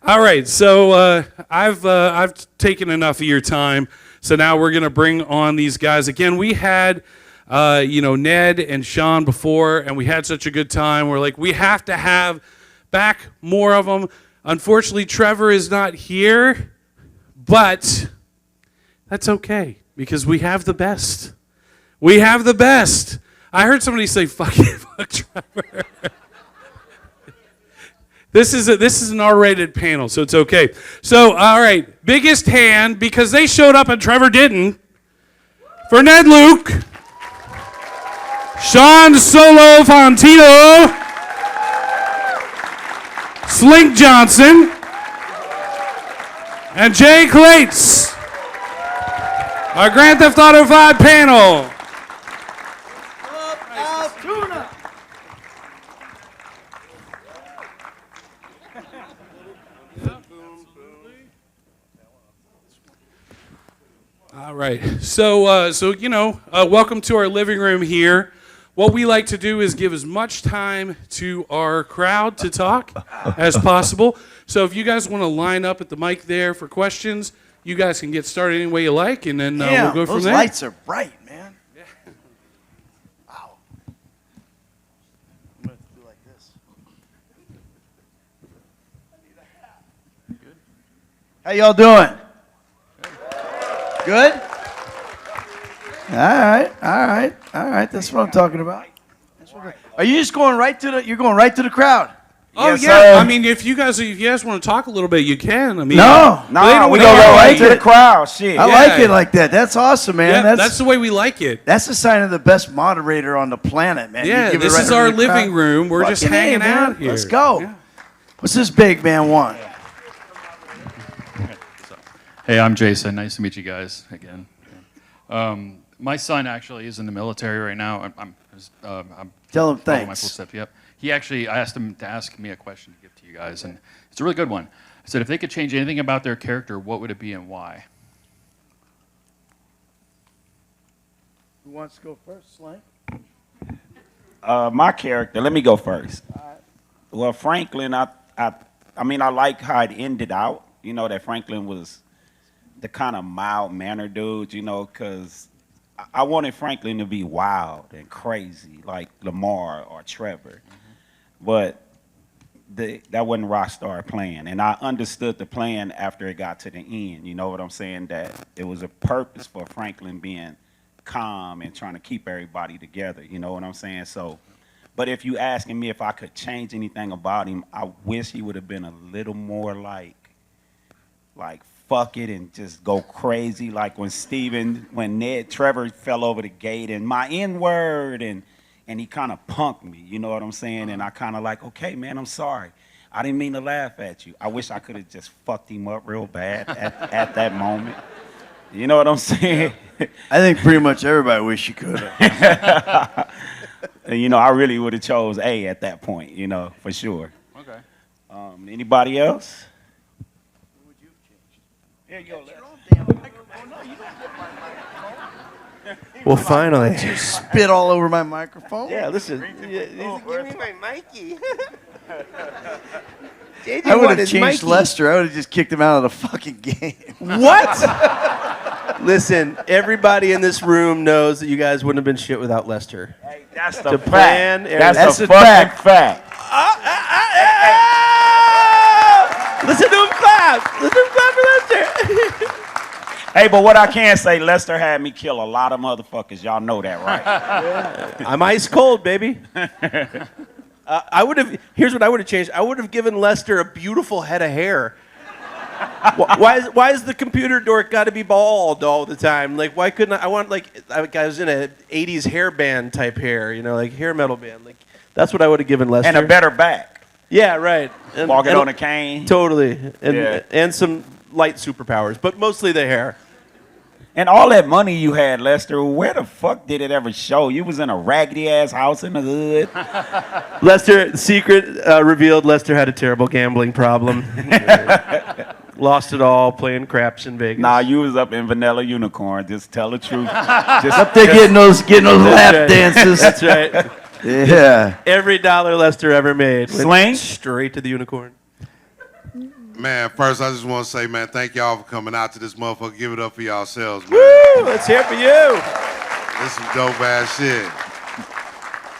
All right, so I've taken enough of your time, so now we're gonna bring on these guys again. We had Ned and Shawn before, and we had such a good time. We're like, we have to have back more of them. Unfortunately, Trevor is not here, but that's okay because we have the best. We have the best. I heard somebody say, fuck Trevor. This is an R-rated panel, so it's okay. So, all right, biggest hand, because they showed up and Trevor didn't, for Ned Luke, Shawn Solo Fonteno, Slink Johnson, and Jay Klaitz. Our Grand Theft Auto 5 panel. Altoona. All right, so welcome to our living room here. What we like to do is give as much time to our crowd to talk as possible. So if you guys want to line up at the mic there for questions, you guys can get started any way you like, and then we'll go from there. Those lights are bright, man. Yeah. Wow. I'm going to do like this. Good. How y'all doing? Good? All right. That's what I'm talking about. Are you just going right to the crowd? Oh, yes, yeah. sir. I mean, if you guys want to talk a little bit, you can. I mean, no, we go right to the crowd. Shit. I like it like that. That's awesome, man. Yeah, that's the way we like it. That's a sign of the best moderator on the planet, man. Yeah, this is our living room. We're just hanging out here. Let's go. Yeah. What's this big man want? Hey, I'm Jason. Nice to meet you guys again. My son actually is in the military right now. I'm Tell him following thanks. my footsteps. Yep. I asked him to ask me a question to give to you guys, and it's a really good one. I said, if they could change anything about their character, what would it be and why? Who wants to go first, Slink? My character. Let me go first. Well, Franklin, I like how it ended out. You know that Franklin was the kind of mild-mannered dude. Because I wanted Franklin to be wild and crazy like Lamar or Trevor. But that wasn't Rockstar plan, and I understood the plan after it got to the end. You know what I'm saying? That it was a purpose for Franklin being calm and trying to keep everybody together. You know what I'm saying? So, but if you asking me if I could change anything about him, I wish he would have been a little more like fuck it and just go crazy. Like when Trevor fell over the gate and my N-word and he kind of punked me, you know what I'm saying? And I kind of like, okay, man, I'm sorry. I didn't mean to laugh at you. I wish I could have just fucked him up real bad at that moment. You know what I'm saying? I think pretty much everybody wish you could have. And, I really would have chose A at that point, for sure. Okay. Anybody else? Who would you have changed? Here you go. Well, finally. You spit all over my microphone? Yeah, listen. Give me my Mikey. I would have changed Lester. I would have just kicked him out of the fucking game. What? Listen, everybody in this room knows that you guys wouldn't have been shit without Lester. Hey, that's the To fact. plan, That's a fact. fact. Listen to him clap. Listen to him clap for Lester. Hey, but what I can say, Lester had me kill a lot of motherfuckers. Y'all know that, right? I'm ice cold, baby. Here's what I would have changed. I would have given Lester a beautiful head of hair. Why is the computer dork got to be bald all the time? Like, why couldn't I want, I was in a 80s hair band type hair, like hair metal band. Like, that's what I would have given Lester. And a better back. Yeah, right. Walking on a cane. Totally. And some light superpowers, but mostly the hair. And all that money you had, Lester, where the fuck did it ever show? You was in a raggedy-ass house in the hood. Lester, secret revealed Lester had a terrible gambling problem. Lost it all playing craps in Vegas. Nah, you was up in Vanilla Unicorn. Just tell the truth. Just up there getting those lap right. dances. That's right. Yeah. Every dollar Lester ever made went Slink? straight to the unicorn. Man, first I just want to say, man, thank y'all for coming out to this motherfucker. Give it up for yourselves, man. Woo! Let's hear it for you. This some dope ass shit.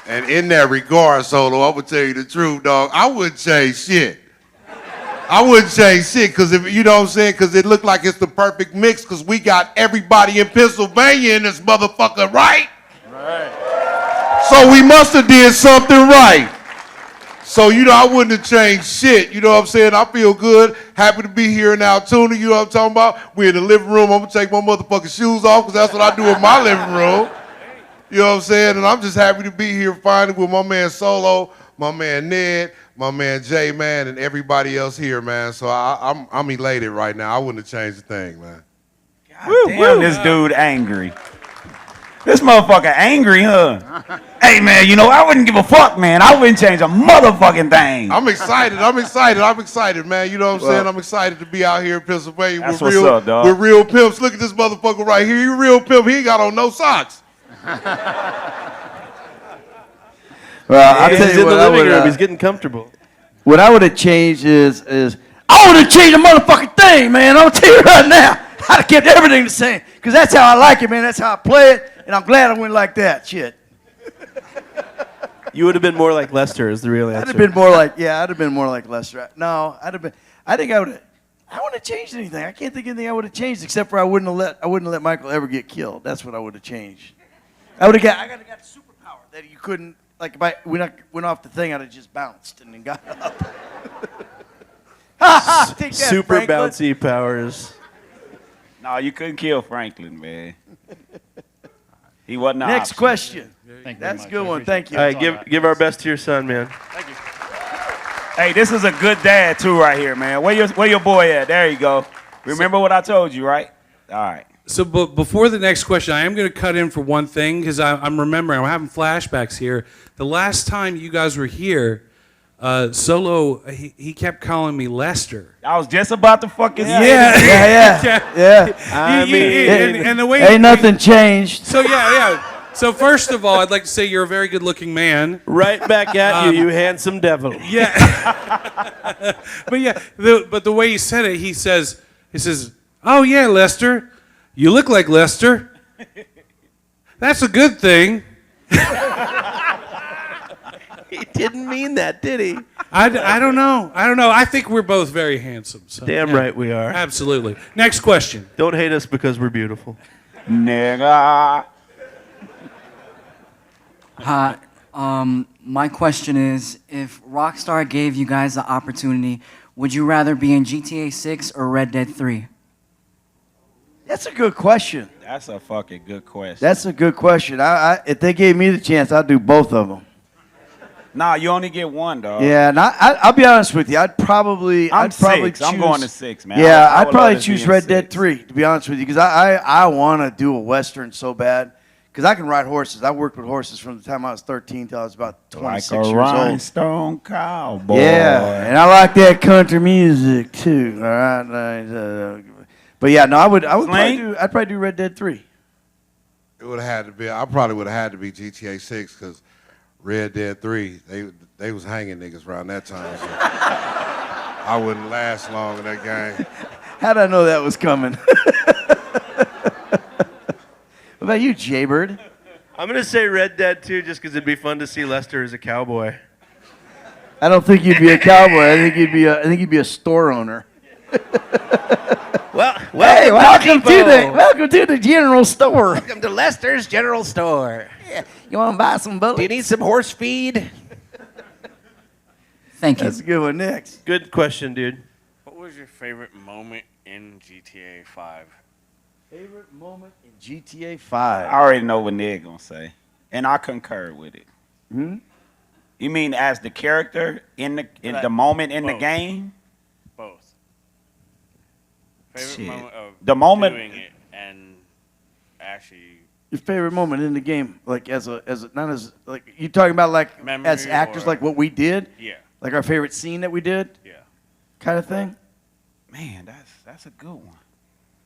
And in that regard, Solo, I'm gonna tell you the truth, dog. I wouldn't change shit. I wouldn't change shit, because if you know what I'm saying, because it looked like it's the perfect mix, because we got everybody in Pennsylvania in this motherfucker, right? Right. So we must have did something right. So, you know, I wouldn't have changed shit. You know what I'm saying? I feel good. Happy to be here in Altoona. You know what I'm talking about? We're in the living room. I'm going to take my motherfucking shoes off, because that's what I do in my living room. You know what I'm saying? And I'm just happy to be here finally with my man Solo, my man Ned, my man Jay, man, and everybody else here, man. So I'm elated right now. I wouldn't have changed a thing, man. God damn, this dude angry. This motherfucker angry, huh? Hey, man, you know, I wouldn't give a fuck, man. I wouldn't change a motherfucking thing. I'm excited, man. You know what I'm saying? I'm excited to be out here in Pennsylvania That's with what's up, dog. with real pimps. Look at this motherfucker right here. You real pimp. He ain't got on no socks. Well, I'll He's tell in you the what I living room. would. He's getting comfortable. What I would have changed is I would have changed the motherfucking thing, man. I'm gonna tell you right now. I'd have kept everything the same, because that's how I like it, man. That's how I play it, and I'm glad I went like that. Shit. You would have been more like Lester is the real answer. I'd have been more like, yeah, I'd have been more like Lester. No, I'd have been. I think I would have. I wouldn't have changed anything. I can't think of anything I would have changed except for I wouldn't have let Michael ever get killed. That's what I would have changed. I would have got the superpower that you couldn't, like, if I went off the thing, I'd have just bounced and then got up. Take that, Super Franklin. bouncy powers. No, you couldn't kill Franklin, man. He wasn't an Next option. question. Thank you very That's a much. good I one. appreciate Thank it. you. All right, give our best to your son, man. Hey, this is a good dad, too, right here, man. Where your boy at? There you go. Remember what I told you, right? All right. So before the next question, I am going to cut in for one thing, because I'm remembering, I'm having flashbacks here. The last time you guys were here, Solo, he kept calling me Lester. I was just about to fucking say Yeah. I mean, and the way Ain't nothing changed. So yeah. So first of all, I'd like to say you're a very good-looking man. right back at you, you handsome devil. Yeah. But yeah, the way he said it, he says, "Oh yeah, Lester, you look like Lester. That's a good thing." He didn't mean that, did he? I don't know. I think we're both very handsome. So, Damn yeah. right we are. Absolutely. Next question. Don't hate us because we're beautiful. Nigga. Hi. My question is, if Rockstar gave you guys the opportunity, would you rather be in GTA 6 or Red Dead 3? That's a good question. That's a fucking good question. That's a good question. If they gave me the chance, I'd do both of them. Nah, you only get one, dog. Yeah, and I'll be honest with you. I'd probably six. choose. I'm going to 6, man. Yeah, I I'd would probably love to be choose in Red Dead 6. 3, to be honest with you, because I want to do a Western so bad. Because I can ride horses. I worked with horses from the time I was 13 till I was about 26 Like a years old. rhinestone cowboy. Yeah, and I like that country music too. All right, but yeah, no, I'd probably do Red Dead 3. It would have had to be. I probably would have had to be GTA 6, because Red Dead 3, they was hanging niggas around that time. So I wouldn't last long in that game. How'd I know that was coming? What about you, Jaybird? I'm going to say Red Dead 2 just because it'd be fun to see Lester as a cowboy. I don't think you'd be a cowboy. I think you'd be a store owner. Well, Hey, welcome to the general store. Welcome to Lester's General Store. You want to buy some bullets? Do you need some horse feed? Thank you. That's a good one. Next. Good question, dude. What was your favorite moment in GTA 5? Favorite moment in GTA I 5. already know what Ned gonna say, and I concur with it. Hmm? You mean as the character in the moment in the Both. game? Both. Favorite Shit. moment of The moment- doing it and actually Your favorite moment in the game, like as not as like you talking about like Memory as actors, or- like what we did, yeah, like our favorite scene that we did, yeah. kind of thing. Man, that's a good one.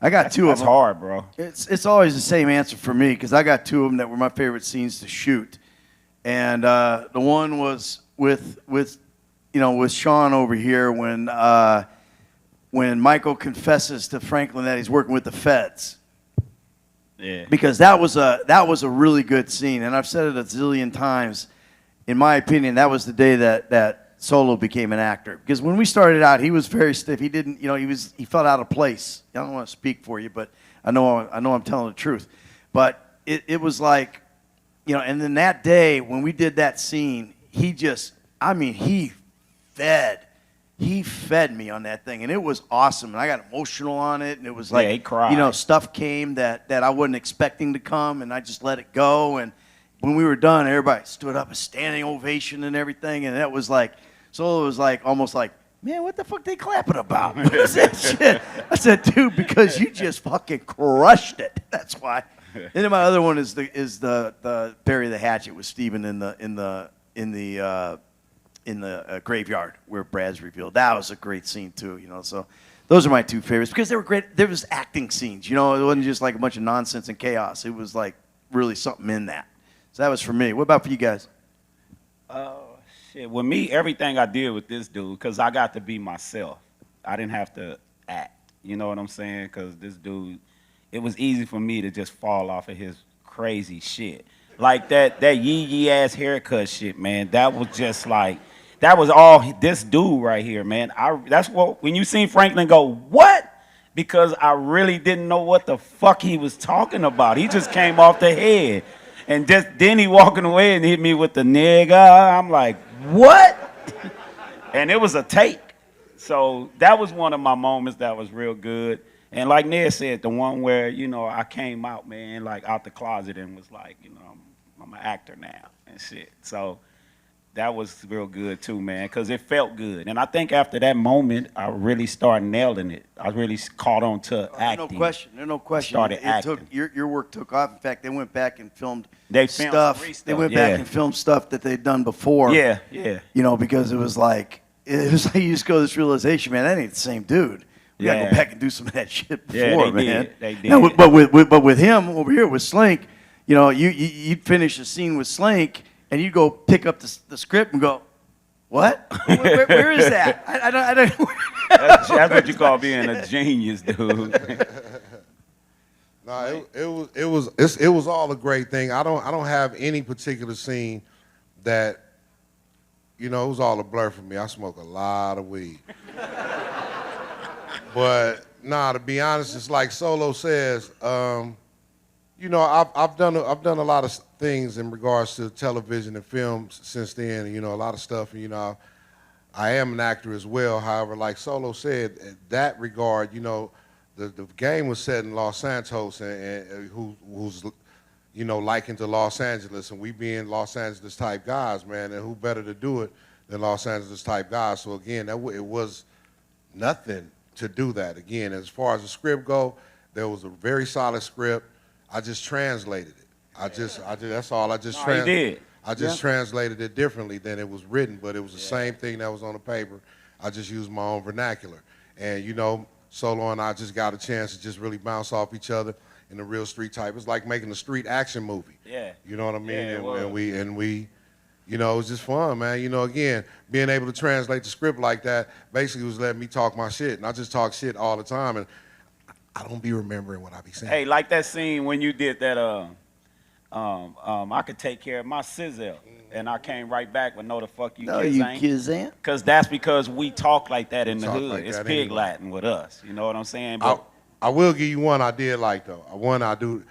I got two of That's them. hard, bro. It's always the same answer for me because I got two of them that were my favorite scenes to shoot, and the one was with Shawn over here when when Michael confesses to Franklin that he's working with the feds. Yeah. Because that was a really good scene, and I've said it a zillion times. In my opinion, that was the day that Solo became an actor. Because when we started out, he was very stiff. He didn't, he felt out of place. I don't want to speak for you, but I know I'm telling the truth. But it was like, and then that day when we did that scene, he fed me on that thing, and it was awesome. And I got emotional on it, and it was like, he cried. Stuff came that I wasn't expecting to come, and I just let it go. And when we were done, everybody stood up, a standing ovation and everything, and that was like, Solo was like, almost like, man, what the fuck they clapping about? What is that shit? I said, dude, because you just fucking crushed it. That's why. And then my other one is the Bury the Hatchet with Steven in the graveyard where Brad's revealed. That was a great scene too, So those are my two favorites because they were great. There was acting scenes, it wasn't just like a bunch of nonsense and chaos. It was like really something in that. So that was for me. What about for you guys? Shit. With me, everything I did with this dude, because I got to be myself. I didn't have to act. You know what I'm saying? Because this dude, it was easy for me to just fall off of his crazy shit. Like that yee ass haircut shit, man. That was just like, that was all this dude right here, man. That's what, when you seen Franklin go, what? Because I really didn't know what the fuck he was talking about. He just came off the head. And then he walking away and hit me with the nigga. I'm like, what? And it was a take. So that was one of my moments that was real good. And like Ned said, the one where, I came out, man, like out the closet and was like, I'm an actor now and shit. So that was real good too, man, because it felt good. And I think after that moment, I really started nailing it. I really caught on to acting. There's no question. Started acting. Your work took off. In fact, they went back and filmed stuff. They went back and filmed stuff that they'd done before. Yeah. Because it was like you just go to this realization, man, that ain't the same dude. We gotta go back and do some of that shit before, man. They did. Now, but with him over here with Slink, you'd finish a scene with Slink and you'd go pick up the script and go, what? Where is that? I don't. That's what you call being a genius, dude. No, it was all a great thing. I don't have any particular scene that, it was all a blur for me. I smoke a lot of weed. But to be honest, it's like Solo says. I've done a lot of things in regards to television and films since then. A lot of stuff. I am an actor as well. However, like Solo said, in that regard, the game was set in Los Santos, and who's likened to Los Angeles, and we being Los Angeles type guys, man. And who better to do it than Los Angeles type guys? So again, it was nothing to do that. Again, as far as the script go, there was a very solid script. I just translated it. That's all. I just translated it differently than it was written, but it was the same thing that was on the paper. I just used my own vernacular. And Solo and I just got a chance to just really bounce off each other in a real street type. It's like making a street action movie. Yeah. You know what I mean? Yeah, and we it was just fun, man. Again, being able to translate the script like that basically was letting me talk my shit. And I just talk shit all the time, and I don't be remembering what I be saying. Hey, like that scene when you did that, I could take care of my sizzle. And I came right back with no the fuck you kids ain't. Kids ain't. Because that's because we talk like that in the hood. Like it's pig anyway. Latin with us. You know what I'm saying? But I will give you one I did like, though. One I do.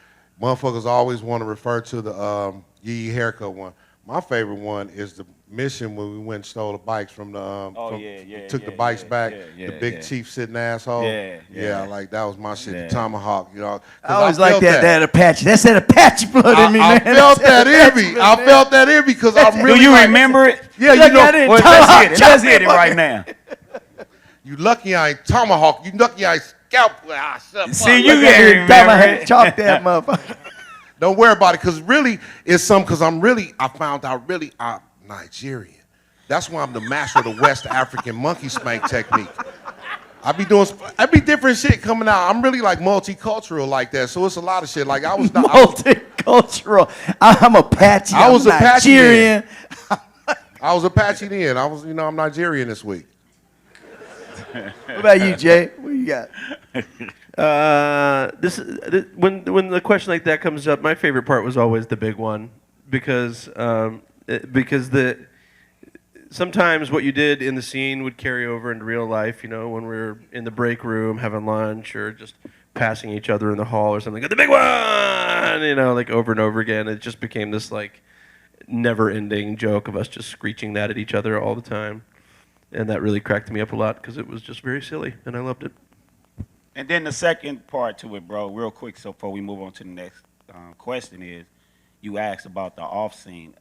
Motherfuckers always want to refer to the Yee haircut one. My favorite one is the mission when we went and stole the bikes from the took the bikes back. The big chief sitting asshole. Yeah. Like that was my shit. The tomahawk, I always like that Apache. That's that Apache blood in me, man. I felt that in me. I felt that in me because I really. Do you remember it? Yeah, Well, let's hit it right now. You lucky I ain't tomahawk. You lucky I ain't scalp. See, you can't remember it. Chop that motherfucker. Don't worry about it, because really, it's because I found out really I'm Nigerian. That's why I'm the master of the West African monkey spank technique. I be different shit coming out. I'm really like multicultural like that, so it's a lot of shit. Like I was not multicultural. I'm Apache. I was I'm Apache Nigerian. I was Apache then. I'm Nigerian this week. What about you, Jay? What you got? When the question like that comes up, my favorite part was always the big one because sometimes what you did in the scene would carry over into real life. You know, when we were in the break room having lunch or just passing each other in the hall or something. The big one, you know, like over and over again. It just became this like never-ending joke of us just screeching that at each other all the time, and that really cracked me up a lot because it was just very silly, and I loved it. And then the second part to it, bro, real quick, so before we move on to the next question is, you asked about the off scene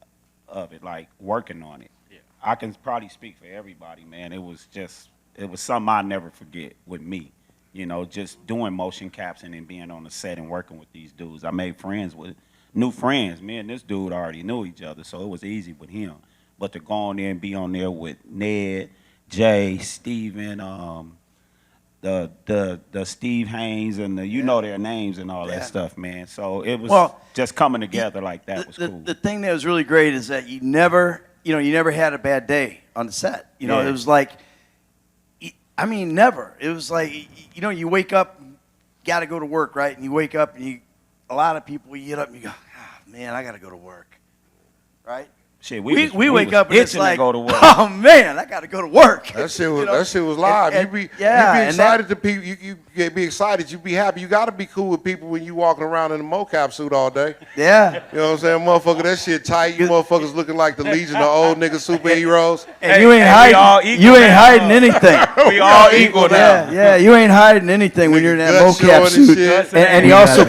of it, like working on it. Yeah. I can probably speak for everybody, man. It was something I never forget with me. You know, just doing motion caption and being on the set and working with these dudes. I made new friends. Me and this dude already knew each other, so it was easy with him. But to go on there and be on there with Ned, Jay, Steven, the Steve Haynes and you know their names and all that stuff, man. So it was just coming together like that was cool. The thing that was really great is that you never had a bad day on the set. You know, it was like, I mean, never. It was like, you know, you wake up, got to go to work, right? And you wake up and a lot of people, you get up and you go, oh, man, I got to go to work, right? Shit, we wake up and it's like, go to work. Oh man, I got to go to work. That shit was live. You be excited to people. You be excited. You be happy. You got to be cool with people when you walking around in a mocap suit all day. Yeah. You know what I'm saying, motherfucker? That shit tight. You motherfuckers looking like the Legion of old nigga superheroes. And you ain't hiding. You ain't hiding anything. We all equal now. Yeah. You ain't hiding anything when you're in that mocap suit. And he also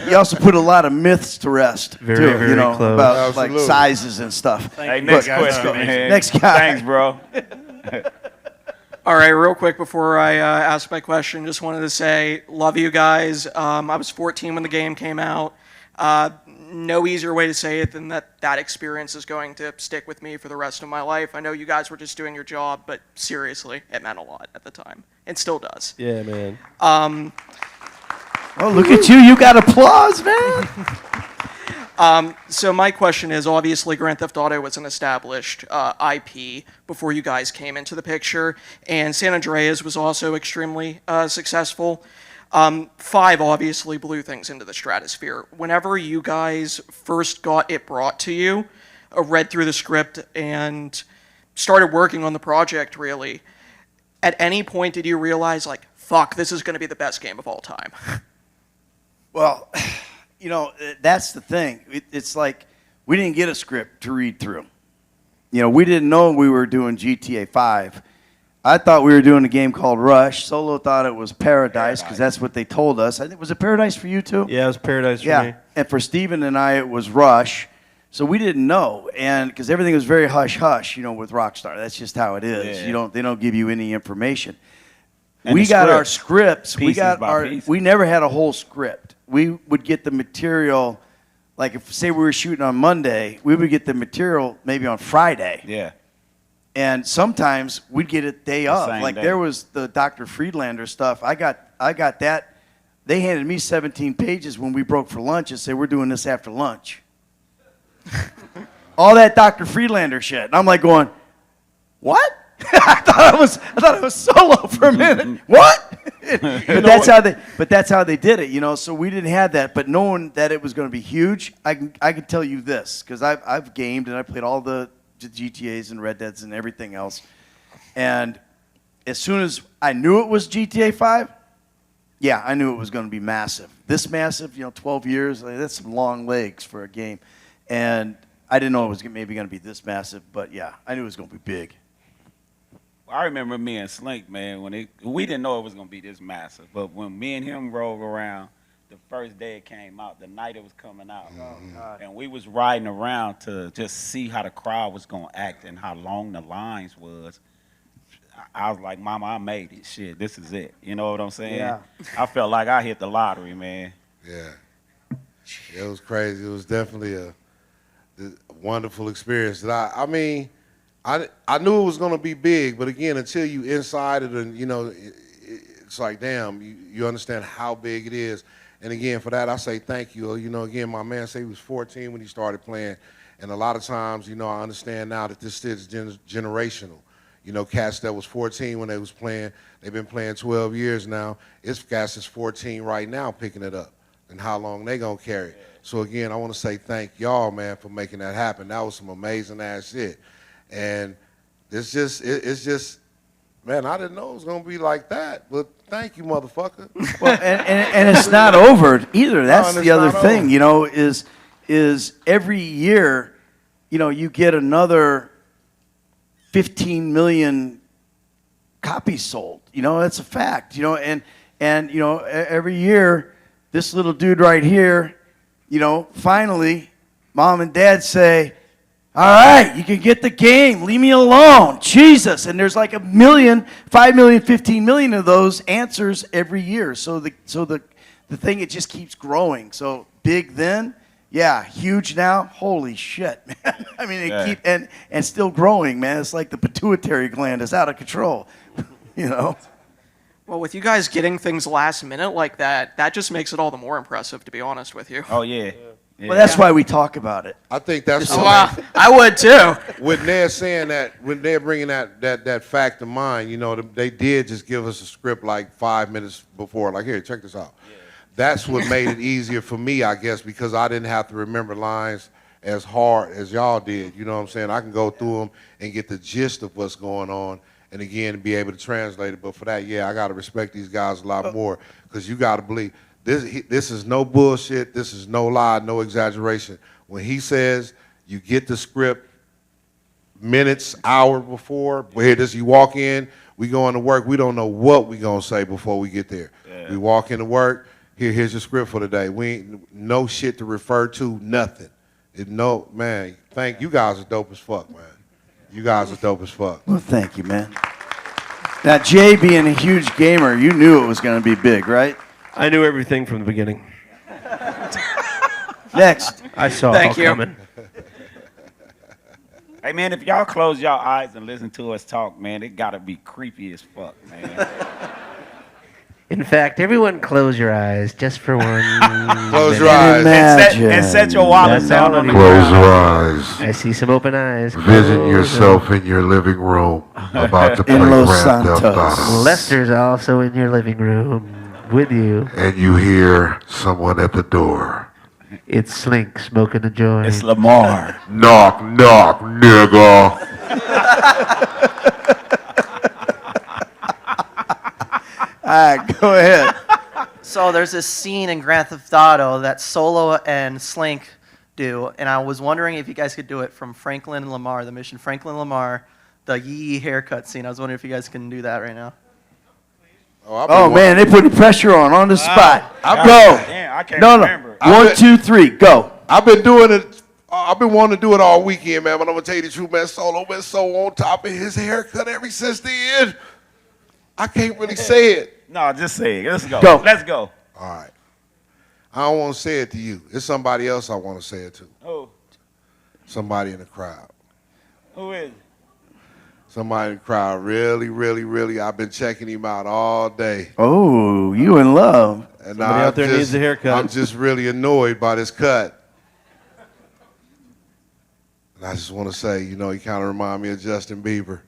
he also put a lot of myths to rest too. Very you know, close. about Absolutely. like sizes and stuff. Hey, next question, man. Next guy. Thanks, bro. All right, real quick before I ask my question, just wanted to say, love you guys. I was 14 when the game came out. No easier way to say it than that experience is going to stick with me for the rest of my life. I know you guys were just doing your job, but seriously, it meant a lot at the time. It still does. Yeah, man. Oh, look at you. You got applause, man. So my question is, obviously Grand Theft Auto was an established IP before you guys came into the picture, and San Andreas was also extremely successful. 5 obviously blew things into the stratosphere. Whenever you guys first got it brought to you, read through the script and started working on the project, really, at any point did you realize, like, fuck, this is going to be the best game of all time? Well, you know, that's the thing. It's like we didn't get a script to read through. You know, we didn't know we were doing GTA 5. I thought we were doing a game called Rush. Solo thought it was Paradise because that's what they told us. I think, was it Paradise for you too? Yeah, it was Paradise for me. And for Steven and I, it was Rush. So we didn't know, and because everything was very hush-hush, you know, with Rockstar. That's just how it is. Yeah. They don't give you any information. And we the got our scripts, scripts. We never had a whole script. We would get the material, like if say we were shooting on Monday, we would get the material maybe on Friday. Yeah. And sometimes we'd get it day of. Like day. there was the Dr. Friedlander stuff. I got that. They handed me 17 pages when we broke for lunch and said, we're doing this after lunch. All that Dr. Friedlander shit. And I'm like going, what? I thought I was solo for a minute. What? But that's how they did it, you know. So we didn't have that, but knowing that it was going to be huge, I can tell you this because I've gamed and I played all the GTAs and Red Deads and everything else. And as soon as I knew it was GTA 5, yeah, I knew it was going to be massive. This massive, you know, 12 years, that's some long legs for a game. And I didn't know it was maybe going to be this massive, but yeah, I knew it was going to be big. I remember me and Slink, man, we didn't know it was going to be this massive, but when me and him rolled around the first day it came out, the night it was coming out, and we was riding around to just see how the crowd was going to act and how long the lines was, I was like, Mama, I made it. Shit, this is it. You know what I'm saying? Yeah. I felt like I hit the lottery, man. Yeah. It was crazy. It was definitely a wonderful experience. I mean, I knew it was going to be big, but again, until you inside it and, you know, it's like, damn, you understand how big it is. And again, for that, I say thank you. You know, again, my man said he was 14 when he started playing. And a lot of times, you know, I understand now that this shit is generational. You know, cats that was 14 when they was playing, they've been playing 12 years now. It's cats that's 14 right now picking it up, and how long they gonna carry it. So again, I want to say thank y'all, man, for making that happen. That was some amazing ass shit, and it's just, man, I didn't know it was gonna be like that, but thank you, motherfucker. Well, and it's not over either. That's No, the other not thing, over. you know, is every year, you know, you get another 15 million copies sold. You know, that's a fact. You know, and you know, every year, this little dude right here, you know, finally, mom and dad say, all right, you can get the game. Leave me alone. Jesus. And there's like 1 million, 5 million, 15 million of those answers every year. So the thing, it just keeps growing. So big then, yeah, huge now. Holy shit, man. I mean, and still growing, man. It's like the pituitary gland is out of control. You know? Well, with you guys getting things last minute like that, that just makes it all the more impressive, to be honest with you. Oh yeah. Well, that's why we talk about it. I think that's Well, I would too. when they're saying that, when they're bringing that fact to mind, you know, they did just give us a script like 5 minutes before, like, here, check this out. Yeah. That's what made it easier for me, I guess, because I didn't have to remember lines as hard as y'all did. You know what I'm saying? I can go through them and get the gist of what's going on, and again, be able to translate it. But for that, yeah, I got to respect these guys a lot more, because you got to believe, this is no bullshit, this is no lie, no exaggeration. When he says you get the script minutes, hour before, you walk in, we going to work, we don't know what we gonna say before we get there. Yeah. We walk into work, here's your script for today. We ain't no shit to refer to, nothing. Man, you guys are dope as fuck, man. You guys are dope as fuck. Well, thank you, man. Now, Jay, being a huge gamer, you knew it was going to be big, right? I knew everything from the beginning. Next. I saw Thank it you. all coming. Hey man, if y'all close y'all eyes and listen to us talk, man, it gotta be creepy as fuck, man. In fact, everyone close your eyes just for one. Close your minute. eyes. And set your wallet That's down all on of the you. Close your ground. eyes. I see some open eyes. Visit Close yourself in your living room, about to play In Los Grand Theft Santos. Auto. Lester's also in your living room with you. And you hear someone at the door. It's Slink smoking a joint. It's Lamar. Knock, knock, nigga. All right, go ahead. So there's this scene in Grand Theft Auto that Solo and Slink do, and I was wondering if you guys could do it from Franklin and Lamar, the mission Franklin Lamar, the yee haircut scene. I was wondering if you guys can do that right now. Oh, man, they put the pressure on the spot. I've Go. Damn, I can't No. remember. 1, 2, 3, go. I've been doing it. I've been wanting to do it all weekend, man. But I'm gonna tell you the truth, man. Solo been so on top of his haircut ever since then. I can't really say it. No, just say it. Let's go. Go. Let's go. All right. I don't want to say it to you. It's somebody else I want to say it to. Who? Somebody in the crowd. Who is it? Somebody in the crowd. Really, really, really. I've been checking him out all day. Oh, you in love. And Somebody out there needs a haircut. I'm just really annoyed by this cut. And I just want to say, you know, he kind of remind me of Justin Bieber.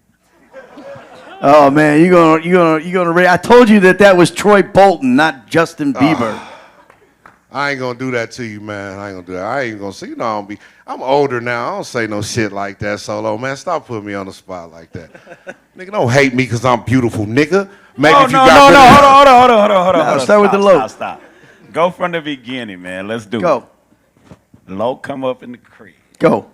Oh, man, you gonna. I told you that was Troy Bolton, not Justin Bieber. I ain't gonna do that to you, man. I ain't gonna do that. I ain't gonna say, you know, I'm older now. I don't say no shit like that, Solo. Man, stop putting me on the spot like that. Nigga, don't hate me because I'm beautiful, nigga. Maybe Oh, if you no, got no, rid of- hold on. Start with the low. Stop. Go from the beginning, man. Let's do Go. it. Low come up in the crib. Go.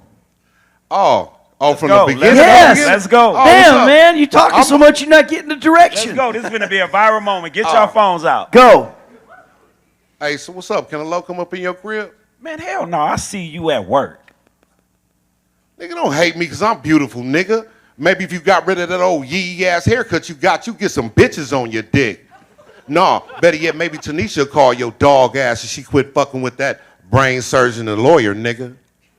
Oh, from go. the beginning? Yes. Let's go. Oh, what's Damn, up? man, you talking so much you're not getting the Let's direction. go. This is going to be a viral moment. Get your phones out. Go. Hey, so what's up? Can a low come up in your crib? Man, hell no. I see you at work. Nigga, don't hate me because I'm beautiful, nigga. Maybe if you got rid of that old yee-ass haircut you got, you get some bitches on your dick. Nah, better yet, maybe Tanisha call your dog ass and she quit fucking with that brain surgeon and lawyer, nigga.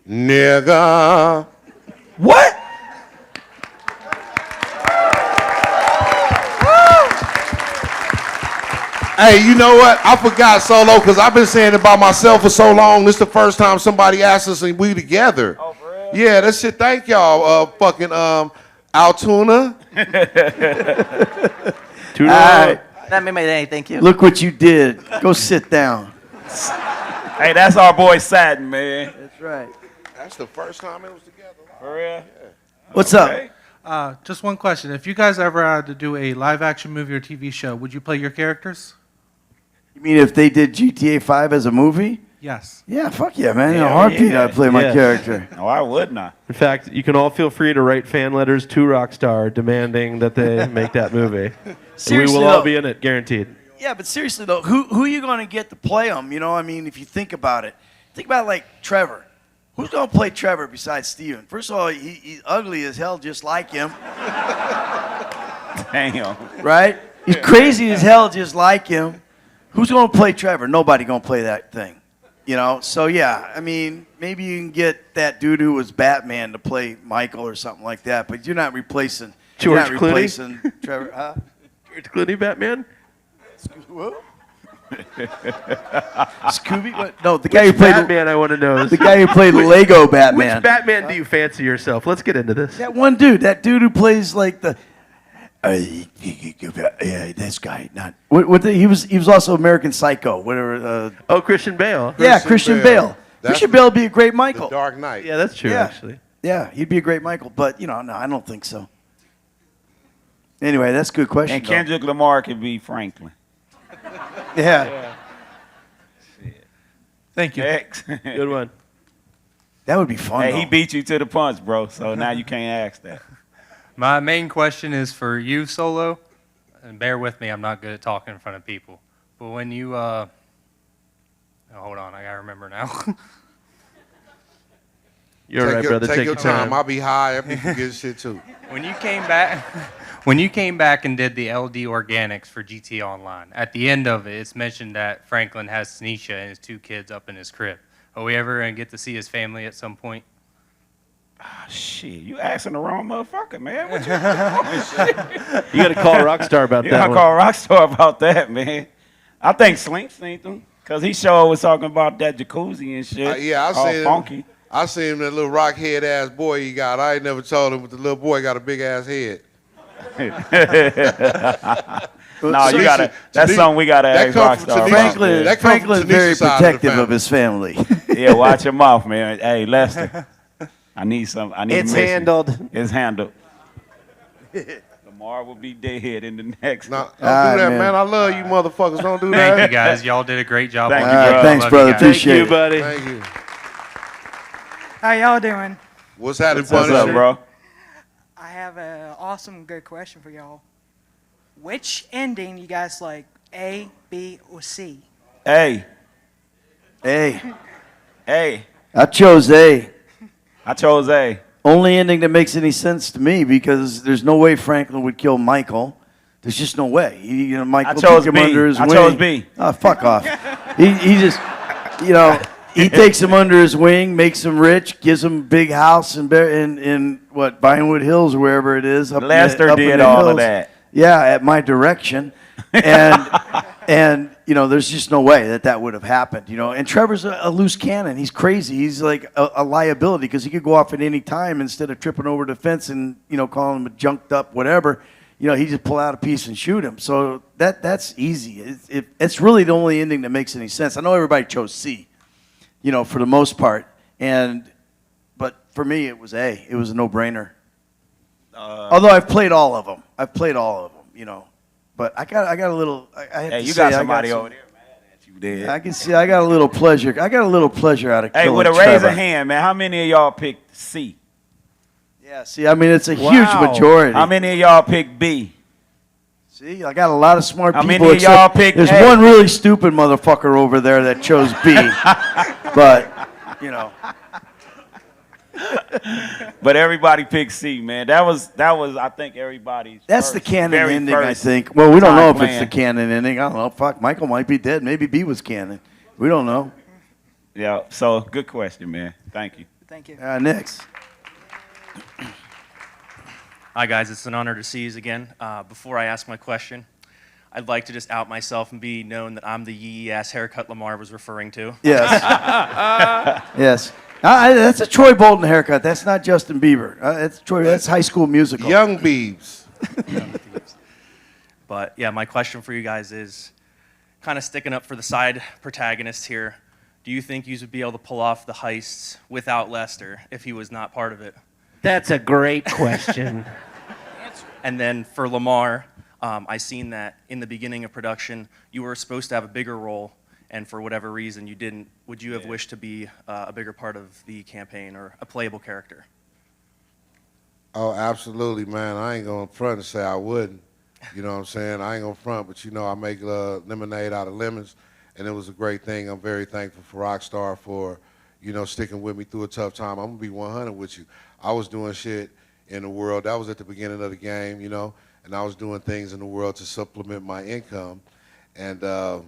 Nigga. What? Hey, you know what? I forgot, Solo, because I've been saying it by myself for so long. This is the first time somebody asked us and we together. Oh, for real? Yeah, that shit, thank y'all. Fucking Altoona. Two All right. That made my day. Thank you. Look what you did. Go sit down. Hey, that's our boy Satin, man. That's right. That's the first time it was together. For real? What's up? Just one question. If you guys ever had to do a live action movie or TV show, would you play your characters? You mean if they did GTA 5 as a movie? Yes. Yeah, fuck yeah, man. In a Hell heartbeat, yeah. I'd play my Yeah. character. No, I would not. In fact, you can all feel free to write fan letters to Rockstar demanding that they make that movie. Seriously, we will all though. be in it, guaranteed. Yeah, but seriously though, who are you going to get to play them? You know, I mean, if you think about it, think about like Trevor. Who's going to play Trevor besides Steven? First of all, he's ugly as hell, just like him, Damn. right? He's crazy as hell, just like him. Who's going to play Trevor? Nobody going to play that thing. You know, so yeah, I mean, maybe you can get that dude who was Batman to play Michael or something like that, but you're not replacing George you're not Clooney? replacing Trevor. Huh? George Clooney Batman? Whoa. Scooby? What? No, the guy who played Batman, I want to know. the guy who played Lego Batman. Which Batman do you fancy yourself? Let's get into this. That one dude, who plays like the. Yeah, this guy. Not he was also American Psycho. Whatever. Oh, Christian Bale. Christian Bale. Christian Bale would be a great Michael. The Dark Knight. Yeah, that's true, Yeah. actually. Yeah, he'd be a great Michael, but no, I don't think so. Anyway, that's a good question. And Kendrick Lamar could be Franklin. though. Yeah, Thank you. X. Good one. that would be fun. Hey, though. he beat you to the punch, bro. So now you can't ask that. My main question is for you, Solo, and bear with me, I'm not good at talking in front of people. But when you, oh, hold on, I gotta remember now. You're right, brother. Take your time. I'll be high. I'll be forgetting shit too. When you came back and did the LD Organics for GT Online, at the end of it, it's mentioned that Franklin has Tanisha and his 2 kids up in his crib. Are we ever gonna get to see his family at some point? Oh, shit, you asking the wrong motherfucker, man. What you doing? Shit. You got to call Rockstar about You that gotta one. call Rockstar about that, man. I think Slink seen them. Because he sure was talking about that jacuzzi and shit. Yeah, I all seen funky. him. I seen him, that little rock head ass boy he got. I ain't never told him, but the little boy got a big ass head. No, you gotta. That's something we gotta ask Rockstar. Franklin's very protective of his family. Yeah, watch your mouth, man. Hey, Lester, I need some. I need. It's a mission. handled. It's handled. Lamar will be dead in the next. No, don't do that, man. I love you, motherfuckers. Don't do that. Thank you, guys. Y'all did a great job. Thank on you, the bro. show. Thanks, Love brother. you guys. Appreciate Thank you, buddy. Thank you. How y'all doing? What's happening, What's up, Punisher? bro? I have an awesome, good question for y'all. Which ending you guys like, A, B, or C? Hey, Hey, I chose A. chose A. Only ending that makes any sense to me because there's no way Franklin would kill Michael. There's just no way. Michael chose took him B. under his I wing. chose B. Oh, fuck off. he just, he takes him under his wing, makes him rich, gives him a big house in what, Vinewood Hills or wherever it is. Lester up in did the all of hills. that. Yeah, at my direction. And there's just no way that would have happened, And Trevor's a loose cannon. He's crazy. He's like a liability because he could go off at any time instead of tripping over the fence and, calling him a junked up whatever. He just pull out a piece and shoot him. So that's easy. It's really the only ending that makes any sense. I know everybody chose C, for the most part. But for me, it was A. It was a no-brainer. Although I've played all of them. But I got a little. I have Hey, to you say, got I somebody some- over there mad at you, dead. I can see. I got a little pleasure. I got a little pleasure out of Hey, killing with a Trevor. raise of hand, man, how many of y'all picked C? Yeah. See, I mean, it's a huge majority. How many of y'all picked B? See, I got a lot of smart How people. many of y'all except picked There's A? one really stupid motherfucker over there that chose B. But But everybody picked C, man. That was I think everybody's. that's the canon very ending, I first think. Well, we don't know if time it's the plan. canon ending. I don't know. Fuck, Michael might be dead. Maybe B was canon. We don't know. Yeah. So good question, man. Thank you. Thank you. Next. Hi, guys. It's an honor to see you again. Before I ask my question, I'd like to just out myself and be known that I'm the yee-ass haircut Lamar was referring to. Yes. Yes. That's a Troy Bolton haircut. That's not Justin Bieber. That's High School Musical. Young Biebs. But yeah, my question for you guys is kind of sticking up for the side protagonists here. Do you think you would be able to pull off the heists without Lester if he was not part of it? That's a great question. And then for Lamar, I seen that in the beginning of production, you were supposed to have a bigger role, and for whatever reason you didn't. Would you have wished to be a bigger part of the campaign or a playable character? Oh, absolutely, man. I ain't gonna front and say I wouldn't. You know what I'm saying? I ain't gonna front, but you know I make lemonade out of lemons, and it was a great thing. I'm very thankful for Rockstar for, you know, sticking with me through a tough time. I'm gonna be 100 with you. I was doing shit in the world. That was at the beginning of the game, you know, and I was doing things in the world to supplement my income. And I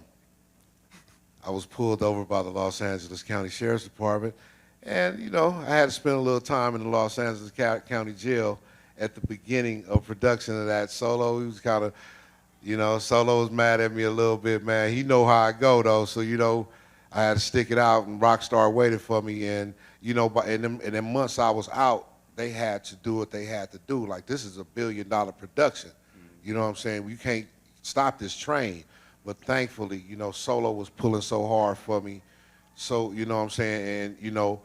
was pulled over by the Los Angeles County Sheriff's Department. And, you know, I had to spend a little time in the Los Angeles County Jail at the beginning of production of that. Solo, he was kind of, you know, Solo was mad at me a little bit, man. He know how I go, though, so, you know, I had to stick it out, and Rockstar waited for me. And, you know, in them months I was out, they had to do what they had to do. Like, this is a $1 billion production. You know what I'm saying? You can't stop this train. But thankfully, you know, Solo was pulling so hard for me. So, you know what I'm saying? And, you know,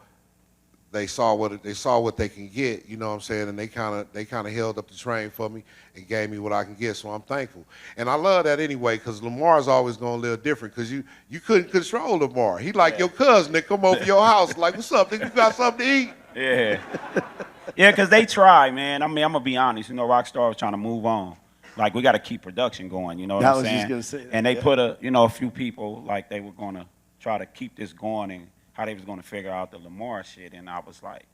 they saw what they can get, you know what I'm saying? And they kind of held up the train for me and gave me what I can get. So I'm thankful. And I love that anyway, because Lamar's always going to live different, because you couldn't control Lamar. He like your cousin that come over your house like, what's up, nigga? You got something to eat? Yeah. Yeah, because they try, man. I mean, I'm going to be honest. You know, Rockstar was trying to move on. Like, we got to keep production going, you know what I'm saying? I was just going to say that. And they put a few people, like, they were going to try to keep this going and how they was going to figure out the Lamar shit. And I was like,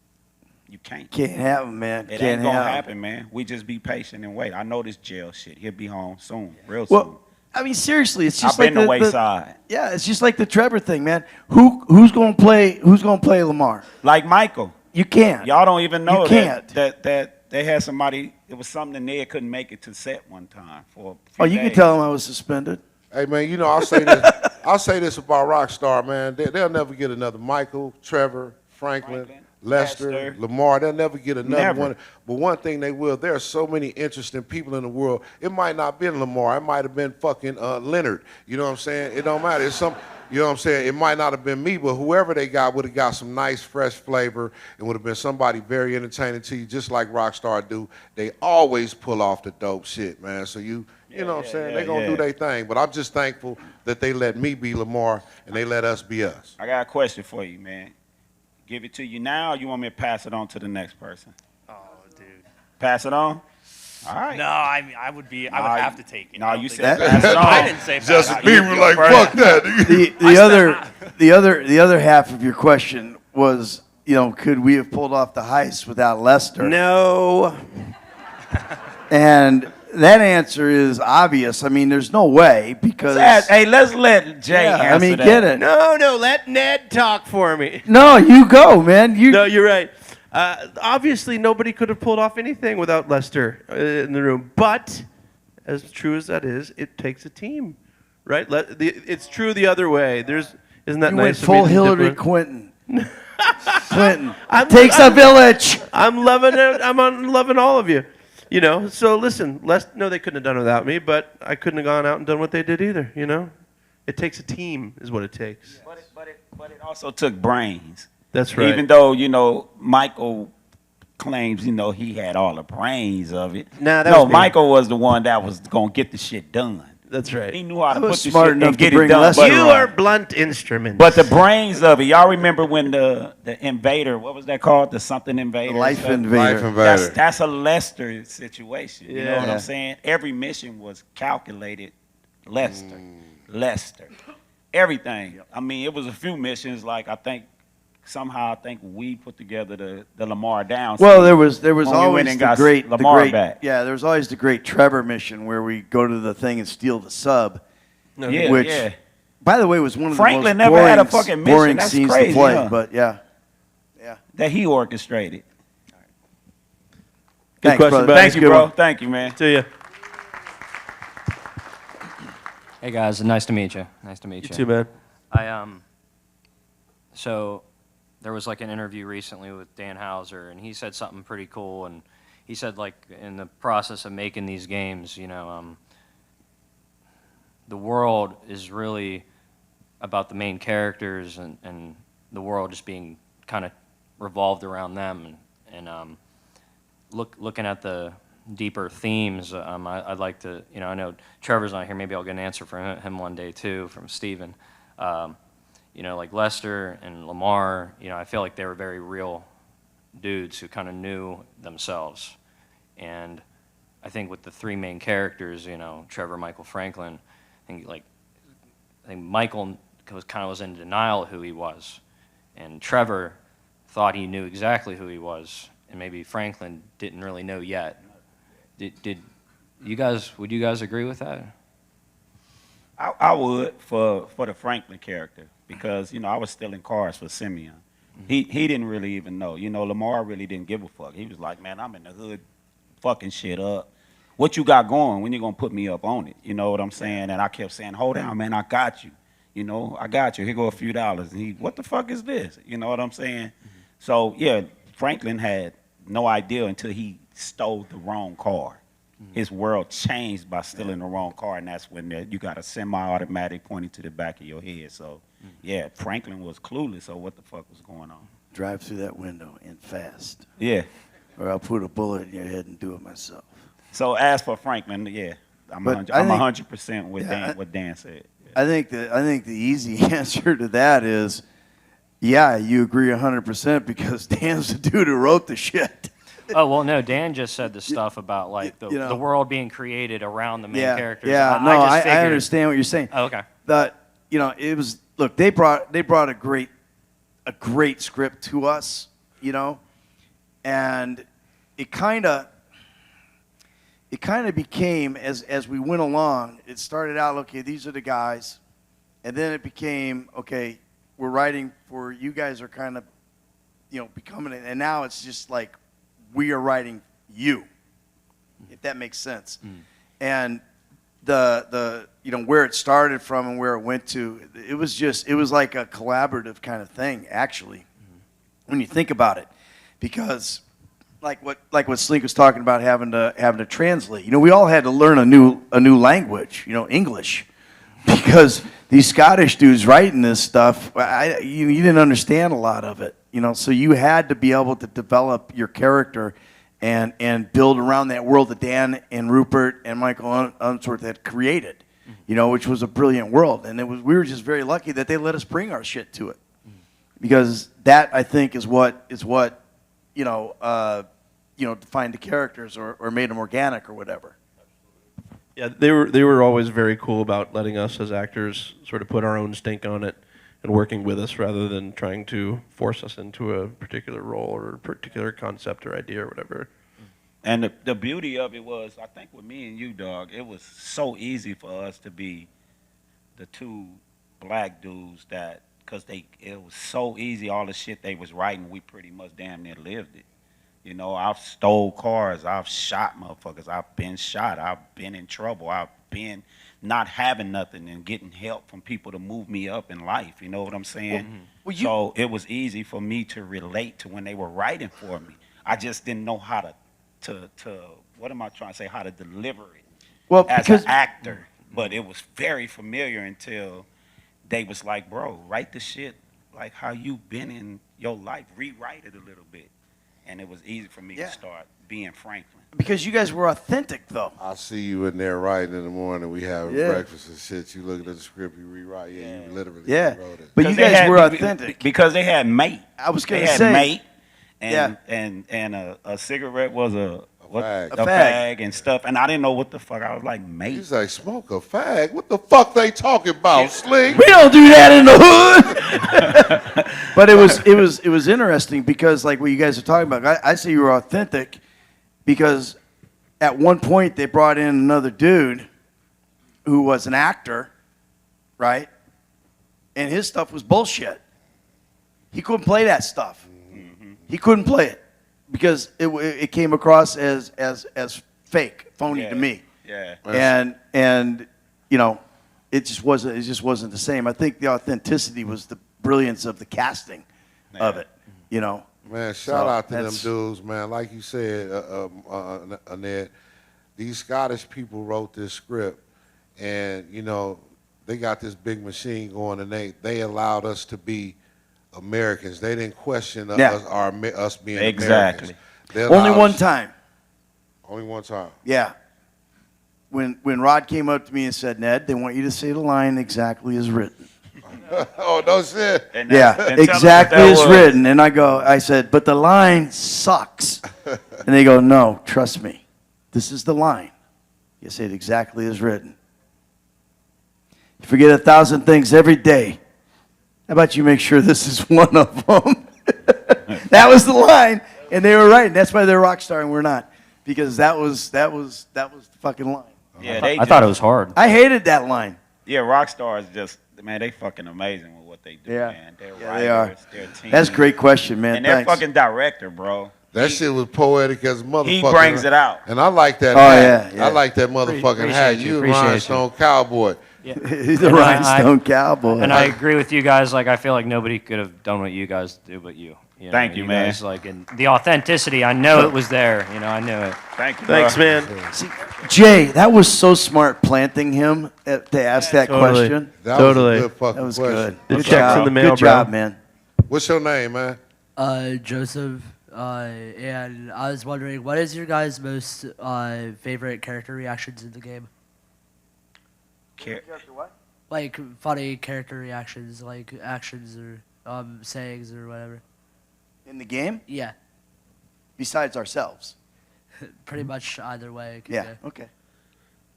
you can't. Can't have him, man. It Can't ain't going to have him. happen, man. We just be patient and wait. I know this jail shit. He'll be home soon, real Well, soon. I mean, seriously, it's just I've like been the wayside. Yeah, it's just like the Trevor thing, man. Who's gonna play Lamar? Like Michael. You can't. Y'all don't even know You can't. that they had somebody, it was something that Ned couldn't make it to set one time for a few Oh, you days. can tell him I was suspended. Hey, man, you know, I'll say this about Rockstar, man. They'll never get another Michael, Trevor, Franklin, Lester, Lamar. They'll never get another one. But one thing they will, there are so many interesting people in the world. It might not have been Lamar. It might have been fucking Leonard. You know what I'm saying? It don't matter. It's some, you know what I'm saying? It might not have been me, but whoever they got would have got some nice, fresh flavor and would have been somebody very entertaining to you, just like Rockstar do. They always pull off the dope shit, man. So you know what I'm saying? They're going to do their thing. But I'm just thankful that they let me be Lamar and they let us be us. I got a question for you, man. Give it to you now, or you want me to pass it on to the next person? Oh, dude. Pass it on? All right. No, I mean, I would have to take it. No, I don't you think said that's- pass it on. I didn't say pass it Justin on. Bieber like, fuck that. The other half of your question was, you know, could we have pulled off the heist without Lester? No. And that answer is obvious. I mean, there's no way, because Hey, let's let Jay answer I mean, that. get it. No, let Ned talk for me. No, you go, man. No, you're right. Obviously, nobody could have pulled off anything without Lester in the room. But, as true as that is, it takes a team, right? It's true the other way. Isn't that You nice? went full of me to Hillary differ? Clinton. Clinton. Takes a village. I'm loving it. I'm loving all of you. You know, so listen, no, they couldn't have done it without me, but I couldn't have gone out and done what they did either, you know? It takes a team is what it takes. But it also took brains. That's right. Even though, you know, Michael claims, you know, he had all the brains of it. Nah, that was me. Michael was the one that was going to get the shit done. That's right. He knew how to I put was the smart shit enough and to get it bring done. Lester You are blunt instruments. But the brains of it, y'all remember when the invader, what was that called? The something invader? Life invader. Life invader. That's a Lester situation. You know what Yeah. I'm saying? Every mission was calculated Lester. Lester. Everything. I mean, it was a few missions, like I think we put together the Lamar down. Well, there was when we always went and the got great Lamar back. Yeah, there was always the great Trevor mission where we go to the thing and steal the sub. Yeah, which, yeah. by the way, was one of Franklin the most never boring, had a fucking mission. boring That's scenes crazy, to play. huh? But yeah, That he orchestrated. Good Thanks, question, brother. buddy. Thank you, Good bro. one. Thank you, man. To you. Hey guys, nice to meet you. Nice to meet you. You too, man. So there was like an interview recently with Dan Hauser, and he said something pretty cool, and he said, like, in the process of making these games, the world is really about the main characters and the world just being kind of revolved around them. And looking at the deeper themes, I'd like to, I know Trevor's not here, maybe I'll get an answer from him one day too, from Steven. Like Lester and Lamar, I feel like they were very real dudes who kind of knew themselves. And I think with the three main characters, Trevor, Michael, Franklin, I think Michael was in denial of who he was, and Trevor thought he knew exactly who he was, and maybe Franklin didn't really know yet. Would you guys agree with that? I would for the Franklin character, because I was stealing cars for Simeon. He didn't really even know. Lamar really didn't give a fuck. He was like, man, I'm in the hood fucking shit up. What you got going? When you gonna put me up on it? You know what I'm saying? And I kept saying, hold on, man, I got you. I got you. Here go a few dollars. And he, what the fuck is this? You know what I'm saying? So yeah, Franklin had no idea until he stole the wrong car. His world changed by stealing the wrong car, and that's when you got a semi-automatic pointing to the back of your head. So yeah, Franklin was clueless. So what the fuck was going on? Drive through that window and fast. Yeah. Or I'll put a bullet in your head and do it myself. So as for Franklin, yeah, I'm 100% with what Dan said. Yeah. I think the easy answer to that is, yeah, you agree 100% because Dan's the dude who wrote the shit. Oh, well, no, Dan just said the stuff about, like, the world being created around the main characters. Yeah, I understand what you're saying. Oh, okay. It was, look, they brought a great script to us, and it kind of became, as we went along, it started out, okay, these are the guys, and then it became, okay, we're writing for, you guys are kind of, becoming it, and now it's just like, we are writing you, if that makes sense. And the where it started from and where it went to, it was like a collaborative kind of thing, actually, when you think about it, because like what Slink was talking about, having to translate. We all had to learn a new language, English, because these Scottish dudes writing this stuff, you didn't understand a lot of it. So you had to be able to develop your character and build around that world that Dan and Rupert and Michael Unsworth had created, which was a brilliant world. And we were just very lucky that they let us bring our shit to it, because that, I think, is what defined the characters or made them organic or whatever. Yeah, they were always very cool about letting us as actors sort of put our own stink on it and working with us rather than trying to force us into a particular role or a particular concept or idea or whatever. And the beauty of it was, I think with me and you, dog, it was so easy for us to be the two black dudes because it was so easy, all the shit they was writing, we pretty much damn near lived it. I've stole cars, I've shot motherfuckers, I've been shot, I've been in trouble, I've been not having nothing and getting help from people to move me up in life. You know what I'm saying? So it was easy for me to relate to when they were writing for me. I just didn't know how to what am I trying to say? How to deliver it as an actor. But it was very familiar until they was like, bro, write the shit like how you been in your life. Rewrite it a little bit. And it was easy for me to start being Franklin. Because you guys were authentic, though. I see you in there writing in the morning. We having breakfast and shit. You looking at the script, you rewrite. Yeah, you literally wrote it. But you guys were authentic. Because they had mate. I was going to say. They had mate. And a cigarette was a fag and stuff. And I didn't know what the fuck. I was like, mate. He's like, smoke a fag? What the fuck they talking about, Slink? We don't do that in the hood. But it was interesting because, like what you guys are talking about, I say you were authentic because at one point they brought in another dude who was an actor, right? And his stuff was bullshit. He couldn't play that stuff. He couldn't play it because it came across as fake, phony to me. Yeah. And it just wasn't the same. I think the authenticity was the brilliance of the casting of it, Man, shout out to them that's- dudes, man. Like you said, Ned, these Scottish people wrote this script, and you know they got this big machine going, and they allowed us to be Americans. They didn't question us being Exactly. Americans. They Only allowed one us- time. Only one time. Yeah. When Rod came up to me and said, Ned, they want you to say the line exactly as written. Oh, no shit. Yeah, exactly as written. And I said, but the line sucks. And they go, no, trust me. This is the line. You say it exactly as written. You forget 1,000 things every day. How about you make sure this is one of them? That was the line. And they were right. And that's why they're rock star and we're not. Because that was the fucking line. Yeah, I thought it was hard. I hated that line. Yeah, rock stars just, man, they fucking amazing with what they do, Yeah. man. They're Yeah, they are. writers, they're team. That's a great question, man. And their Thanks. fucking director, bro. That shit was poetic as a motherfucker. He brings it out. And I like that Oh, hat. yeah, yeah. I like that motherfucking hat. You a rhinestone cowboy. He's a And rhinestone cowboy. And I agree with you guys. Like, I feel like nobody could have done what you guys do but you. You know, Thank you, man. Guys, like, and the authenticity, I know it was there. You know, I knew it. Thank you, Thanks, bro. man. See, Jay, that was so smart planting him to ask that Totally. question. That Totally. was a good fucking That was question. good. The Good check's job. in the mail, Good job, bro. man. What's your name, man? Joseph, and I was wondering, what is your guys' most favorite character reactions in the game? Like funny character reactions, like actions or sayings or whatever. In the game? Yeah, Besides ourselves. pretty much either way. It could Yeah, go. okay.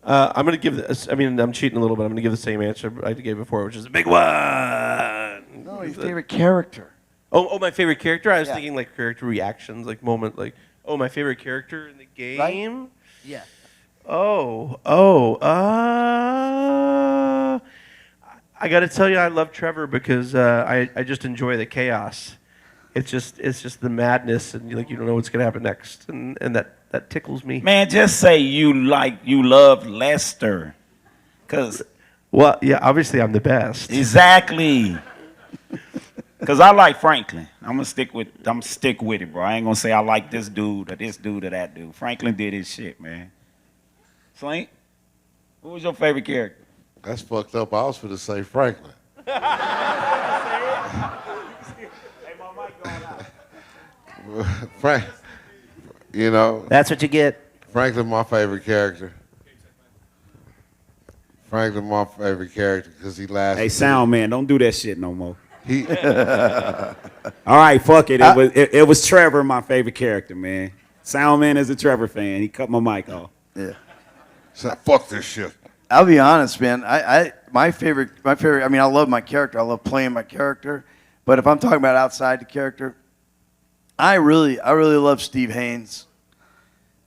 I'm going to give this, I mean, I'm cheating a little bit. I'm going to give the same answer I gave before, which is a big one. No, your favorite character. Oh, my favorite character? I was Yeah. thinking like character reactions, like moment, like, oh, my favorite character in the game? Yeah. I got to tell you, I love Trevor because I just enjoy the chaos. It's just the madness, and you don't know what's gonna happen next, and that tickles me. Man, just say you love Lester, cause Well, yeah, obviously I'm the best. exactly. Cause I like Franklin. I'm gonna stick with it, bro. I ain't gonna say I like this dude or that dude. Franklin did his shit, man. Slink, who was your favorite character? That's fucked up. I was finna say Franklin. Frank, you know. That's what you get. Franklin, my favorite character. Franklin, my favorite character because he lasted. Hey, sound man, don't do that shit no more. He. All right, fuck it. It was Trevor, my favorite character, man. Sound man is a Trevor fan. He cut my mic off. Yeah. So, fuck this shit. I'll be honest, man. My favorite. I mean, I love my character. I love playing my character. But if I'm talking about outside the character, I really love Steve Haynes.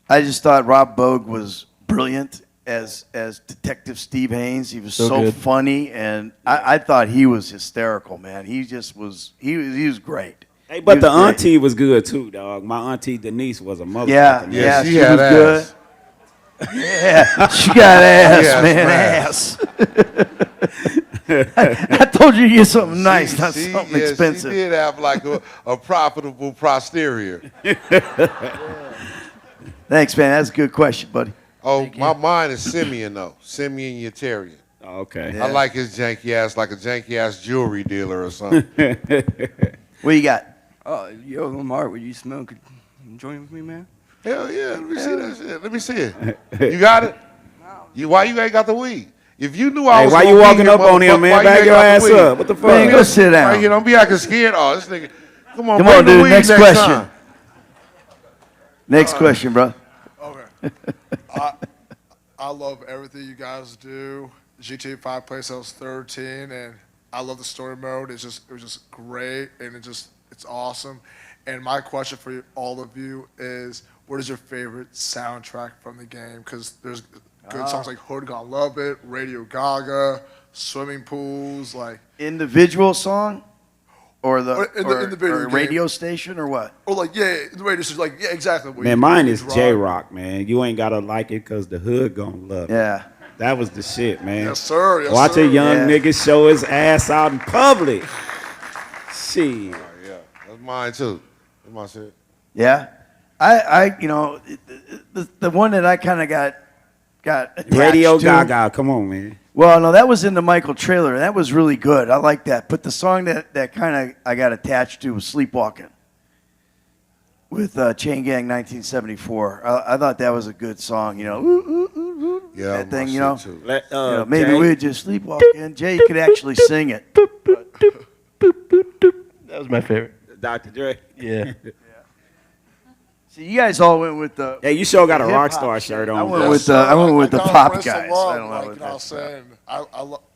I just thought Rob Bogue was brilliant as Detective Steve Haynes. He was so good. funny, and I thought he was hysterical, man. He just was. He was great. Hey, but He the was great. auntie was good too, dog. My auntie Denise was a motherfucker. Yeah, man. yeah, she she had was ass. good. Yeah, she got ass, Yes, man, ass. I told you to get something nice, not something expensive. She did have like a profitable posterior. Thanks, man. That's a good question, buddy. Oh, my mind is Simeon though. Simeon Yetarian. Oh, okay. Yeah. I like his janky ass, like a janky ass jewelry dealer or something. What you got? Yo, Lamar, would you smoke? Join with me, man? Hell yeah, let me see that shit. Let me see it. You got it? Why you ain't got the weed? If you knew I Hey, was why gonna you be walking here, up on him, motherfucker, man? why you Back ain't your got the ass weed? up. What the fuck? Man, go sit down. Right, you don't be acting scared. Oh, this nigga. Come on, Come bring on, the dude. weed Next question. time. Next question, bro. Okay. I love everything you guys do. GTA 5 place I was 13, and I love the story mode. It was just great, and it's awesome. And my question for all of you is, what is your favorite soundtrack from the game? Because there's good songs like Hood Gonna Love It, Radio Gaga, Swimming Pools, like Individual song, or the Or in the video or game. radio station, or what? or like the radio station, like exactly. what Man, you- mine you is drive. J-Rock, man. You ain't gotta like it because the hood gonna love it. Yeah. That was the shit, man. Yes, sir. Yes, Watch sir. a young Yeah. nigga show his ass out in public. Shit. Yeah, that's mine too. Am I saying? Yeah, I you know, the one that I kind of got attached Radio to. Gaga, come on, man. Well, no, that was in the Michael trailer. That was really good. I like that. But the song that kind of I got attached to was "Sleepwalking" with Chain Gang 1974. I thought that was a good song. You know, ooh, ooh, ooh, ooh, Yeah, that thing. You know, too. maybe Jay? we're just sleepwalking. Jay could actually sing it. That was my favorite. Dr. Dre. Yeah. See, you guys all went with the. Hey, you sure got a hip-hop Rockstar shirt on. I went bro. with the. I went with the kinda pop pressed guys. along, I don't know like, what you know what I'm that's saying?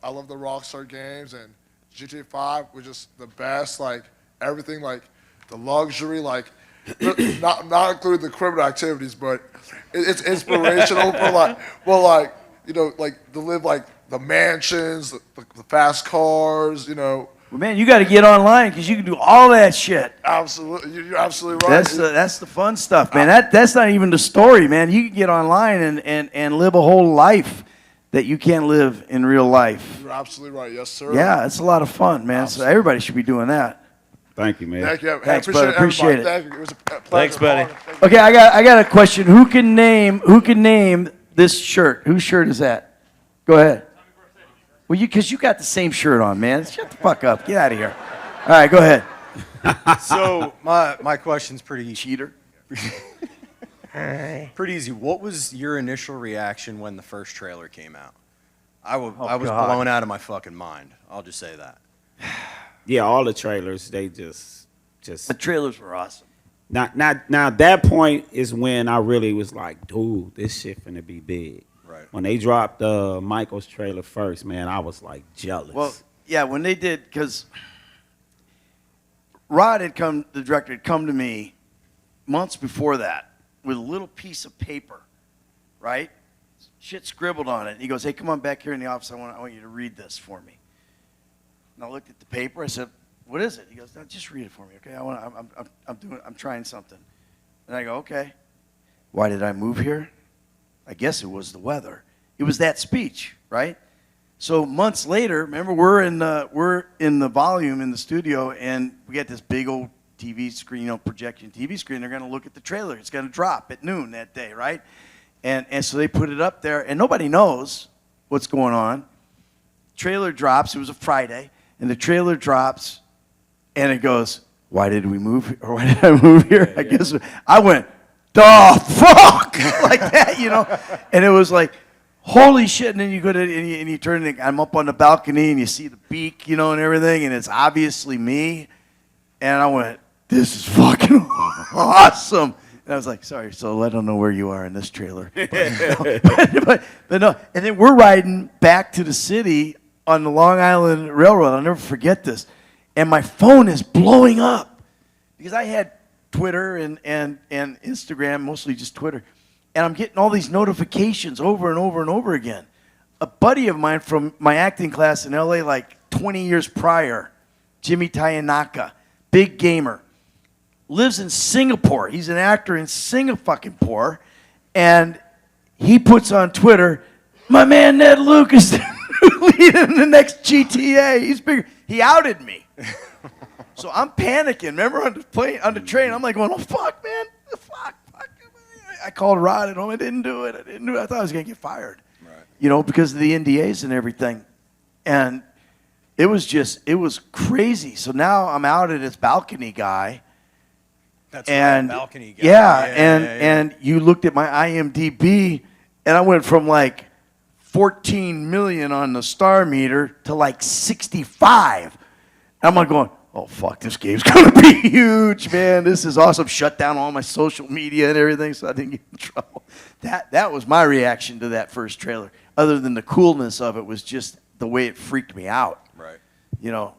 I love the Rockstar games, and GTA 5 was just the best. Like everything, like the luxury, like not including the criminal activities, but it's inspirational for like, well, like you know, like to live like the mansions, the fast cars, you know. Well, man, you got to get online because you can do all that shit. Absolutely, you're absolutely right. That's the fun stuff, man. That's not even the story, man. You can get online and live a whole life that you can't live in real life. You're absolutely right. Yes, sir. Yeah, it's a lot of fun, man. So everybody should be doing that. Thank you, man. Thank you. Thanks, I bud. Appreciate it. Thank you. It was a pleasure. Thanks, buddy. Okay, I got a question. Who can name this shirt? Whose shirt is that? Go ahead. Well, because you got the same shirt on, man. Shut the fuck up. Get out of here. All right, go ahead. So my question's pretty cheater. Pretty easy. What was your initial reaction when the first trailer came out? I was God. blown out of my fucking mind. I'll just say that. Yeah, all the trailers, they just. The trailers were awesome. Now that point is when I really was like, dude, this shit finna be big. Right. When they dropped Michael's trailer first, man, I was like jealous. Well, yeah, when they did, because Rod the director had come to me months before that with a little piece of paper, right? Shit scribbled on it. He goes, hey, come on back here in the office. I want you to read this for me. And I looked at the paper. I said, what is it? He goes, no, just read it for me, okay? I'm trying something. And I go, okay. Why did I move here? I guess it was the weather. It was that speech, right? So months later, remember we're in the volume in the studio, and we got this big old TV screen, projection TV screen. They're going to look at the trailer. It's going to drop at noon that day, right? And so they put it up there, and nobody knows what's going on. Trailer drops. It was a Friday, and the trailer drops, and it goes, why did we move? Or why did I move here? I guess I went, the fuck, like that, and it was like, holy shit. And then you go to and you turn and I'm up on the balcony and you see the beak, and everything, and it's obviously me. And I went, this is fucking awesome. And I was like, sorry, so I don't know where you are in this trailer. But no. And then we're riding back to the city on the Long Island Railroad. I'll never forget this. And my phone is blowing up because I had Twitter and Instagram, mostly just Twitter. And I'm getting all these notifications over and over and over again. A buddy of mine from my acting class in LA like 20 years prior, Jimmy Tayanaka, big gamer, lives in Singapore. He's an actor in Singapore. And he puts on Twitter, my man Ned Luke is leading the next GTA. He's bigger. He outed me. So I'm panicking. Remember on the train, I'm like going, oh, fuck, man. Fuck. I called Rod at home. I didn't do it. I thought I was going to get fired. Right. Because of the NDAs and everything. And it was crazy. So now I'm out at this balcony guy. That's right, balcony guy. Yeah, and you looked at my IMDb, and I went from like 14 million on the star meter to like 65. I'm like going, oh, fuck, this game's going to be huge, man. This is awesome. Shut down all my social media and everything so I didn't get in trouble. That was my reaction to that first trailer. Other than the coolness of it was just the way it freaked me out. Right.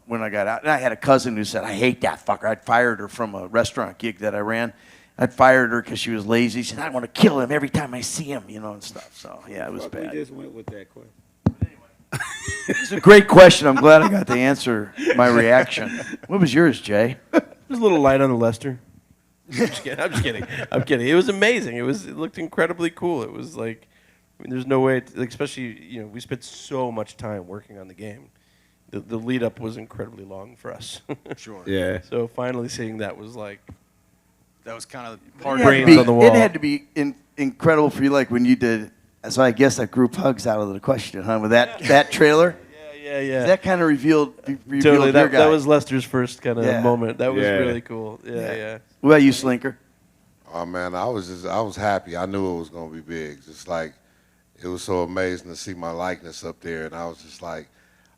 When I got out. And I had a cousin who said, I hate that fucker. I'd fired her from a restaurant gig that I ran. I'd fired her because she was lazy. She said, I want to kill him every time I see him, and stuff. So, yeah, it was bad. We just went with that question. It's a great question. I'm glad I got to answer my reaction. What was yours, Jay? It was a little light on the Lester. I'm just kidding. It was amazing. It looked incredibly cool. It was like, there's no way, especially, we spent so much time working on the game. The lead up was incredibly long for us. Sure. Yeah. So finally seeing that was like, That was kind of It had to be incredible for you, like when you did. So I guess that group hugs out of the question, huh? With that trailer. Yeah. That kind of revealed Totally. your guy. That was Lester's first kind of Yeah. moment. That was Yeah. really cool. Yeah. What about you, Slinker? Oh man, I was happy. I knew it was gonna be big. Just like it was so amazing to see my likeness up there, and I was just like,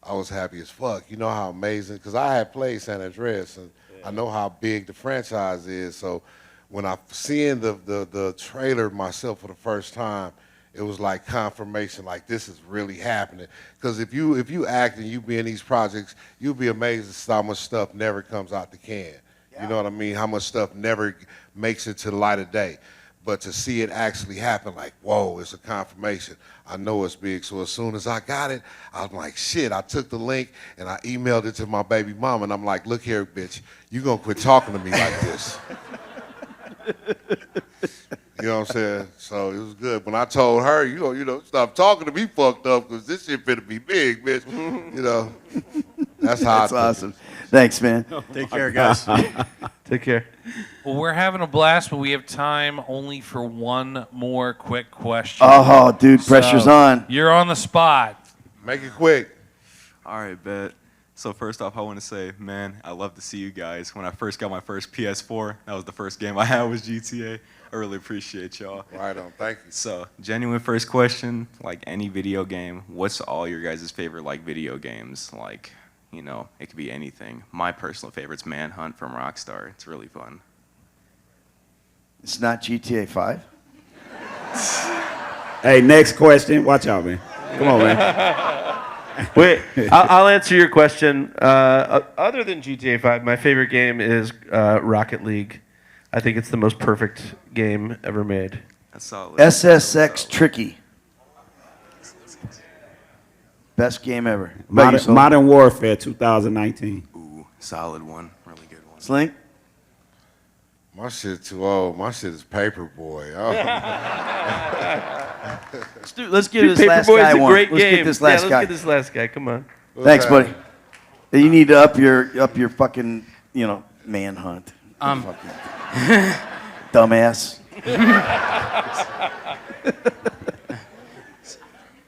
I was happy as fuck. You know how amazing? Because I had played San Andreas, and I know how big the franchise is. So when I seeing the trailer myself for the first time, it was like confirmation, like this is really happening. Because if you act and you be in these projects, you'll be amazed at how much stuff never comes out the can. You know what I mean? How much stuff never makes it to the light of day. But to see it actually happen, like, whoa, it's a confirmation. I know it's big. So as soon as I got it, I'm like, shit, I took the link and I emailed it to my baby mama, and I'm like, look here, bitch, you gonna quit talking to me like this. You know what I'm saying? So it was good. When I told her, you know, stop talking to me fucked up, because this shit finna be big, bitch. You know, that's how That's I took it. awesome. Thanks, man. Take care, guys. Take care. Well, we're having a blast, but we have time only for one more quick question. Oh, dude, pressure's on. You're on the spot. Make it quick. All right, bet. So first off, I want to say, man, I love to see you guys. When I first got my first PS4, that was the first game I had was GTA. I really appreciate y'all. Right on, thank you. So, genuine first question, like any video game, what's all your guys' favorite like video games? Like, you know, it could be anything. My personal favorite's Manhunt from Rockstar. It's really fun. It's not GTA 5. Hey, next question. Watch out, man. Come on, man. Wait, I'll answer your question. Other than GTA 5, my favorite game is Rocket League. I think it's the most perfect game ever made. That's solid. SSX Tricky. Best game ever. Modern Warfare 2019. Ooh, solid one. Really good one. Slink? My shit too old. My shit is Paperboy. Oh. Let's give this last Paperboy's guy a one. great Let's game. get this last let's guy. get this last guy. Come on. Thanks, buddy. You need to up your fucking, manhunt. Fucking dumbass.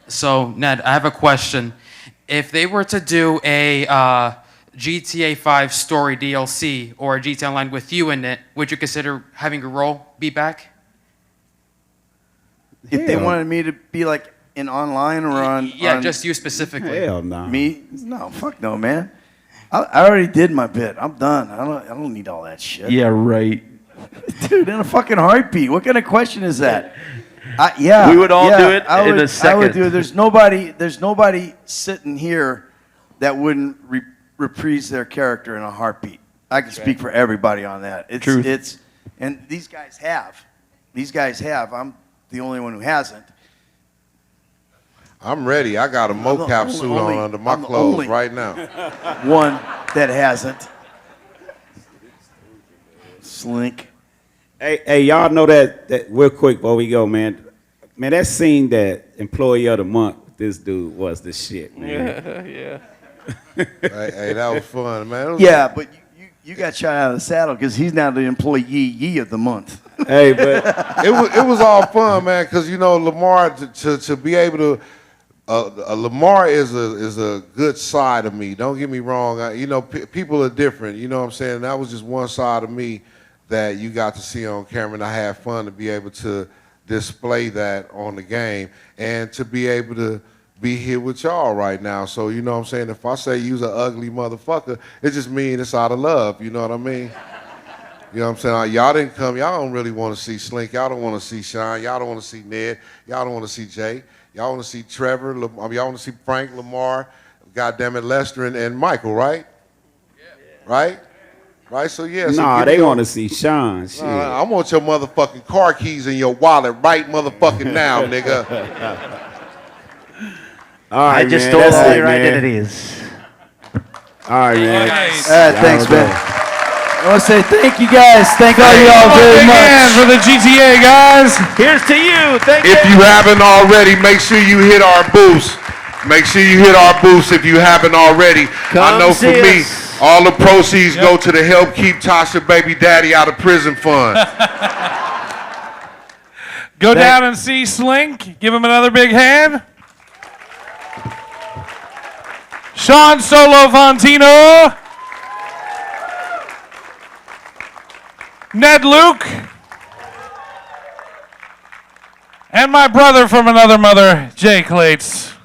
So, Ned, I have a question. If they were to do a GTA 5 story DLC or a GTA Online with you in it, would you consider having your role be back? If they wanted me to be like in online or on... Yeah, on just you specifically. Hell no. Me? No, fuck no, man. I already did my bit. I'm done. I don't need all that shit. Yeah, right. Dude, in a fucking heartbeat. What kind of question is that? Yeah. We would all do it I in would, a second. I would do it. There's nobody sitting here that wouldn't reprise their character in a heartbeat. I can speak for everybody on that. Truth. And these guys have. I'm the only one who hasn't. I'm ready. I got a mocap suit on under my clothes right now. One that hasn't. Slink. Hey, y'all know that real quick before we go, man. Man, that scene that Employee of the Month, this dude was the shit, man. Yeah. Hey, that was fun, man. Yeah, but you got shot out of the saddle because he's now the employee of the month. Hey, but it was all fun, man. Because Lamar to be able to. Lamar is a good side of me. Don't get me wrong. People are different. You know what I'm saying? That was just one side of me that you got to see on camera, and I had fun to be able to display that on the game and to be able to be here with y'all right now. So, you know what I'm saying? If I say you's an ugly motherfucker, it just means it's out of love. You know what I mean? You know what I'm saying? Y'all didn't come. Y'all don't really want to see Slink. Y'all don't want to see Shawn. Y'all don't want to see Ned. Y'all don't want to see Jay. Y'all want to see Trevor. Y'all want to see Frank, Lamar, goddammit, Lester, and Michael, right? Yeah. Right? Right? So, yeah. Nah, they want to see Shawn. Shit. I want your motherfucking car keys in your wallet right motherfucking now, nigga. All right, I just man. stole That's all it, your man. identities. All right, man. Thanks, man. I want to say thank you guys. Thank all y'all very much. For the GTA, guys. Here's to you. Thank If you haven't already, make sure you hit our boost. Make sure you hit our boost if you haven't already. I know for me, All the proceeds go to the Help Keep Tasha Baby Daddy Out of Prison Fund. Go down and see Slink. Give him another big hand. Shawn Solo Fonteno. Ned Luke. And my brother from another mother, Jay Klaitz.